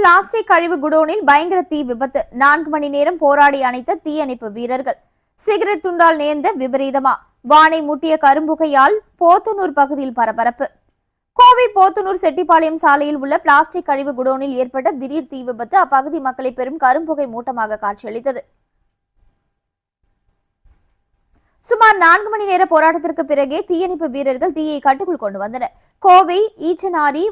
Plastic கழிவு குடோனில் பயங்கர தீ விபத்து. 4 மணி நேரம் போராடி அணைத்த தீயணைப்பு வீரர்கள். சிகரெட் துண்டால் நேர்ந்த விபரீதமா? வானை முட்டிய கரும்புகையால் போத்தனூர் பகுதியில் பரபரப்பு. கோவை போத்தனூர் செட்டிப்பாளையம் சாலையில் உள்ள பிளாஸ்டிக் கழிவு குடோனில் ஏற்பட்ட திடீர் தீ விபத்து அப்பகுதி மக்களை பெரும் கரும்புகை மூட்டமாக காட்சியளித்தது. சுமார் 4 மணி நேர போராட்டத்திற்கு பிறகே தீயணைப்பு வீரர்கள் தீயை கட்டுக்குள் கொண்டு வந்தனர். கோவை ஈச்சனாரி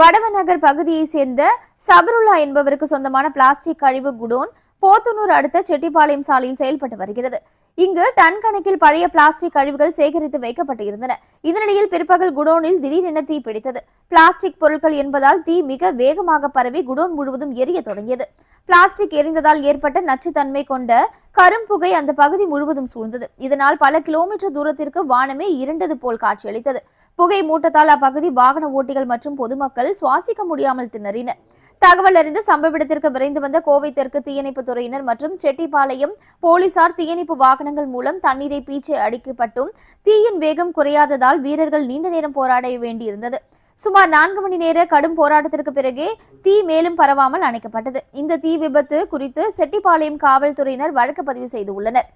வடவநகர் பகுதியை சேர்ந்த சபருல்லா என்பவருக்கு சொந்தமான பிளாஸ்டிக் கழிவு குடோன் போத்தனூர் அடுத்த செட்டிப்பாளையம் சாலையில் செயல்பட்டு வருகிறது. இங்கு டன் கணக்கில் பழைய பிளாஸ்டிக் கழிவுகள் சேகரித்து வைக்கப்பட்டு இருந்தன. இதனிடையில் பிற்பகல் குடோனில் திடீரென தீ பிடித்தது. பிளாஸ்டிக் பொருட்கள் என்பதால் தீ மிக வேகமாக பரவி குடோன் முழுவதும் எரிய தொடங்கியது. பிளாஸ்டிக் எரிந்ததால் ஏற்பட்ட நச்சுத்தன்மை கொண்ட கரும்புகை அந்த பகுதி முழுவதும் சூழ்ந்தது. இதனால் பல கிலோமீட்டர் தூரத்திற்கு வானமே இருண்டது போல் காட்சியளித்தது. புகை மூட்டத்தால் அப்பகுதி வாகன ஓட்டிகள் மற்றும் பொதுமக்கள் சுவாசிக்க முடியாமல் திணறினர். தகவல் அறிந்து சம்பவ இடத்திற்கு விரைந்து வந்த கோவை தெற்கு தீயணைப்பு துறையினர் மற்றும் செட்டிப்பாளையம் போலீசார் தீயணைப்பு வாகனங்கள் மூலம் தண்ணீரை பீய்ச்சி அடிக்கப்பட்டும் தீயின் வேகம் குறையாததால் வீரர்கள் நீண்ட நேரம் போராட வேண்டியிருந்தது. சுமார் 4 மணி நேர கடும் போராட்டத்திற்கு பிறகே தீ மேலும் பரவாமல் அணைக்கப்பட்டது. இந்த தீ விபத்து குறித்து செட்டிப்பாளையம் காவல்துறையினர் வழக்கு பதிவு செய்துள்ளனர்.